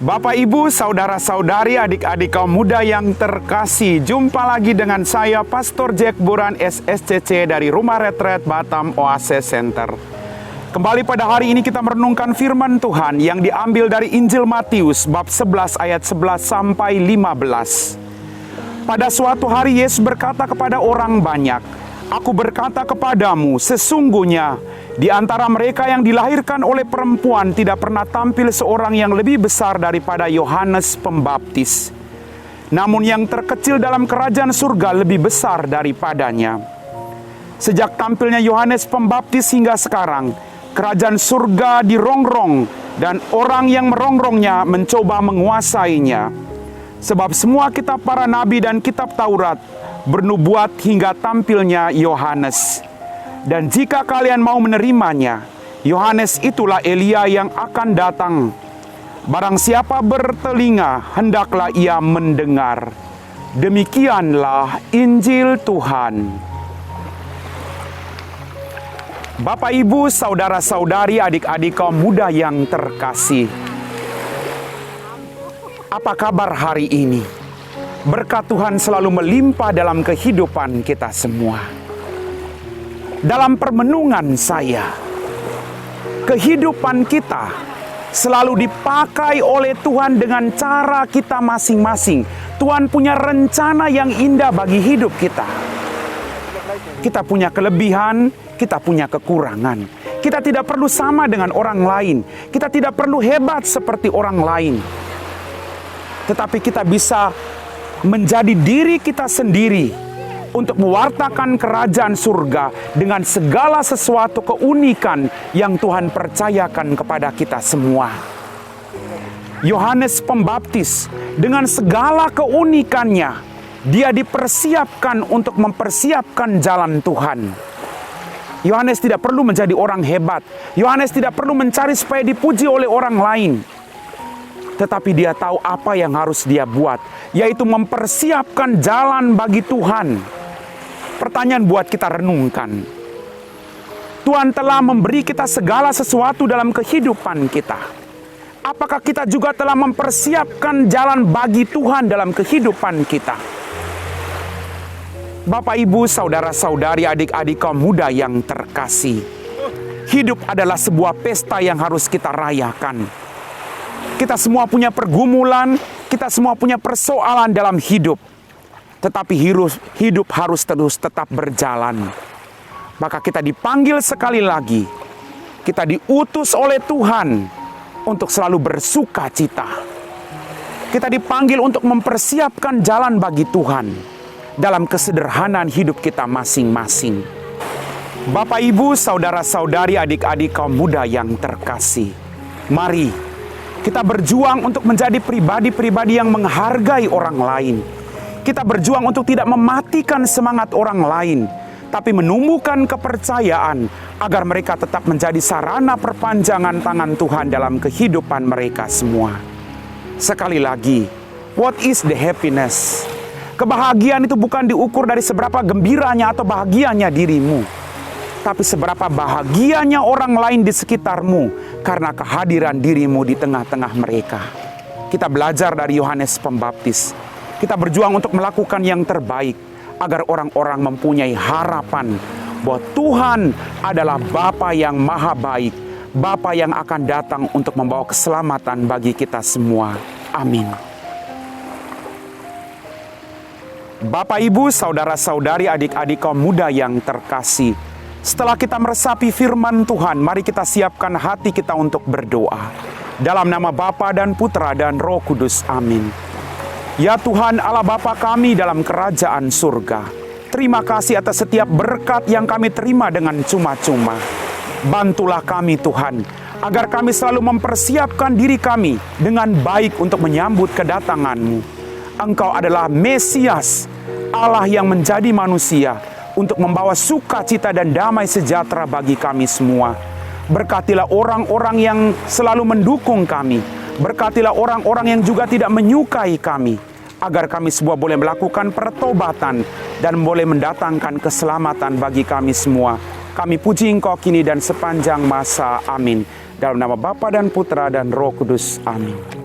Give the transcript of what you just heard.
Bapak, Ibu, saudara-saudari, adik-adik kaum muda yang terkasih, jumpa lagi dengan saya, Pastor Jack Buran SSCC dari Rumah Retret Batam Oasis Center. Kembali pada hari ini kita merenungkan firman Tuhan yang diambil dari Injil Matius bab 11 ayat 11 sampai 15. Pada suatu hari Yesus berkata kepada orang banyak, "Aku berkata kepadamu, sesungguhnya di antara mereka yang dilahirkan oleh perempuan tidak pernah tampil seorang yang lebih besar daripada Yohanes Pembaptis. Namun yang terkecil dalam kerajaan surga lebih besar daripadanya." Sejak tampilnya Yohanes Pembaptis hingga sekarang, kerajaan surga dirongrong dan orang yang merongrongnya mencoba menguasainya. Sebab semua kitab para nabi dan kitab Taurat bernubuat hingga tampilnya Yohanes. Dan jika kalian mau menerimanya, Yohanes itulah Elia yang akan datang. Barang siapa bertelinga, hendaklah ia mendengar. Demikianlah Injil Tuhan. Bapak, Ibu, saudara-saudari, adik-adik kaum muda yang terkasih, apa kabar hari ini? Berkat Tuhan selalu melimpah dalam kehidupan kita semua. Dalam permenungan saya, kehidupan kita selalu dipakai oleh Tuhan dengan cara kita masing-masing. Tuhan punya rencana yang indah bagi hidup kita. Kita punya kelebihan, kita punya kekurangan. Kita tidak perlu sama dengan orang lain. Kita tidak perlu hebat seperti orang lain. Tetapi kita bisa menjadi diri kita sendiri untuk mewartakan kerajaan surga dengan segala sesuatu keunikan yang Tuhan percayakan kepada kita semua. Yohanes Pembaptis dengan segala keunikannya, dia dipersiapkan untuk mempersiapkan jalan Tuhan. Yohanes tidak perlu menjadi orang hebat. Yohanes tidak perlu mencari supaya dipuji oleh orang lain. Tetapi dia tahu apa yang harus dia buat, yaitu mempersiapkan jalan bagi Tuhan. Pertanyaan buat kita renungkan. Tuhan telah memberi kita segala sesuatu dalam kehidupan kita. Apakah kita juga telah mempersiapkan jalan bagi Tuhan dalam kehidupan kita? Bapak, Ibu, saudara-saudari, adik-adik kaum muda yang terkasih, hidup adalah sebuah pesta yang harus kita rayakan. Kita semua punya pergumulan, kita semua punya persoalan dalam hidup. Tetapi hidup harus terus tetap berjalan. Maka kita dipanggil sekali lagi. Kita diutus oleh Tuhan untuk selalu bersuka cita. Kita dipanggil untuk mempersiapkan jalan bagi Tuhan dalam kesederhanaan hidup kita masing-masing. Bapak, Ibu, saudara-saudari, adik-adik kaum muda yang terkasih, mari kita berjuang untuk menjadi pribadi-pribadi yang menghargai orang lain. Kita berjuang untuk tidak mematikan semangat orang lain, tapi menumbuhkan kepercayaan agar mereka tetap menjadi sarana perpanjangan tangan Tuhan dalam kehidupan mereka semua. Sekali lagi, what is the happiness? Kebahagiaan itu bukan diukur dari seberapa gembiranya atau bahagianya dirimu, tapi seberapa bahagianya orang lain di sekitarmu karena kehadiran dirimu di tengah-tengah mereka. Kita belajar dari Yohanes Pembaptis. Kita berjuang untuk melakukan yang terbaik agar orang-orang mempunyai harapan bahwa Tuhan adalah Bapa yang maha baik, Bapa yang akan datang untuk membawa keselamatan bagi kita semua. Amin. Bapak, Ibu, saudara-saudari, adik-adik kaum muda yang terkasih, setelah kita meresapi firman Tuhan, mari kita siapkan hati kita untuk berdoa. Dalam nama Bapa dan Putra dan Roh Kudus. Amin. Ya Tuhan Allah Bapa kami dalam kerajaan surga, terima kasih atas setiap berkat yang kami terima dengan cuma-cuma. Bantulah kami Tuhan, agar kami selalu mempersiapkan diri kami dengan baik untuk menyambut kedatangan-Mu. Engkau adalah Mesias, Allah yang menjadi manusia, untuk membawa sukacita dan damai sejahtera bagi kami semua. Berkatilah orang-orang yang selalu mendukung kami. Berkatilah orang-orang yang juga tidak menyukai kami, agar kami semua boleh melakukan pertobatan dan boleh mendatangkan keselamatan bagi kami semua. Kami puji Engkau kini dan sepanjang masa. Amin. Dalam nama Bapa dan Putra dan Roh Kudus. Amin.